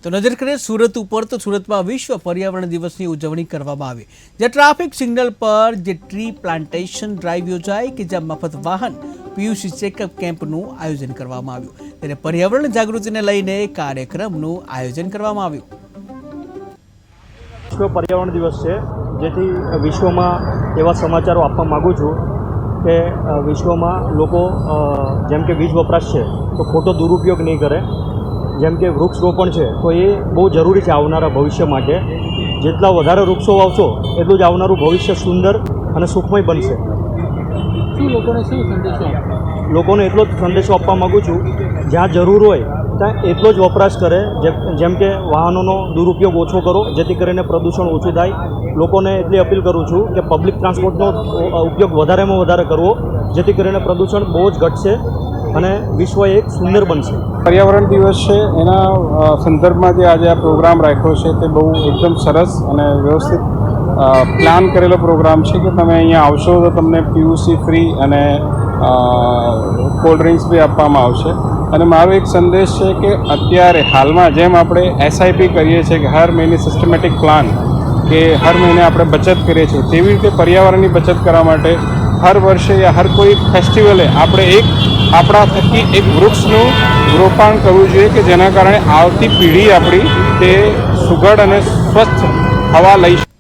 તો નજર કરીએ સુરત ઉપર તો સુરતમાં વિશ્વ પર્યાવરણ દિવસની ઉજવણી કરવામાં આવી, જ્યાં ટ્રાફિક સિગ્નલ પર જે ટ્રી પ્લાન્ટેશન ડ્રાઈવ યોજાઈ કે જ્યાં મફત વાહન પીયુસી ચેકઅપ કેમ્પનું આયોજન કરવામાં આવ્યું, ત્યારે પર્યાવરણ જાગૃતિને લઈને કાર્યક્રમનું આયોજન કરવામાં આવ્યું। વિશ્વ પર્યાવરણ દિવસ છે, જેથી વિશ્વમાં એવા સમાચારો આપવા માગું છું કે વિશ્વમાં લોકો જેમ કે વીજ વપરાશ છે તો ખોટો દુરુપયોગ નહીં કરે, જેમ કે વૃક્ષરોપણ છે તો એ બહુ જરૂરી છે આવનારા ભવિષ્ય માટે। જેટલા વધારે વૃક્ષો વાવશો એટલું જ આવનારું ભવિષ્ય સુંદર અને સુખમય બનશે। લોકોને એટલો જ સંદેશો આપવા માગું છું, જ્યાં જરૂર હોય ત્યાં એટલો જ વપરાશ કરે, જેમ કે વાહનોનો દુરુપયોગ ઓછો કરો જેથી કરીને પ્રદૂષણ ઓછું થાય। લોકોને એટલી અપીલ કરું છું કે પબ્લિક ટ્રાન્સપોર્ટનો ઉપયોગ વધારેમાં વધારે કરવો, જેથી કરીને પ્રદૂષણ બહુ જ ઘટશે અને વિશ્વ એક સુંદર બનશે। પર્યાવરણ દિવસ છે એના સંદર્ભમાં જે આજે આ પ્રોગ્રામ રાખ્યો છે તે બહુ એકદમ સરસ અને વ્યવસ્થિત પ્લાન કરેલો પ્રોગ્રામ છે કે તમે અહીંયા આવશો તો તમને પીયુસી ફ્રી અને કોલ્ડ ડ્રિંક્સ બી આપવામાં આવશે। અને મારો એક સંદેશ છે કે અત્યારે હાલમાં જેમ આપણે એસઆઈપી કરીએ છીએ કે હર મહિને સિસ્ટમેટિક પ્લાન કે હર મહિને આપણે બચત કરીએ છીએ, તેવી રીતે પર્યાવરણની બચત કરવા માટે હર વર્ષે યા હર કોઈ ફેસ્ટિવલે આપણે આપણા થકી એક વૃક્ષનું રોપણ કરવું જોઈએ કે જેના કારણે આવતી પેઢી આપણી તે સુઘડ અને સ્વચ્છ હવા લઈ શકે।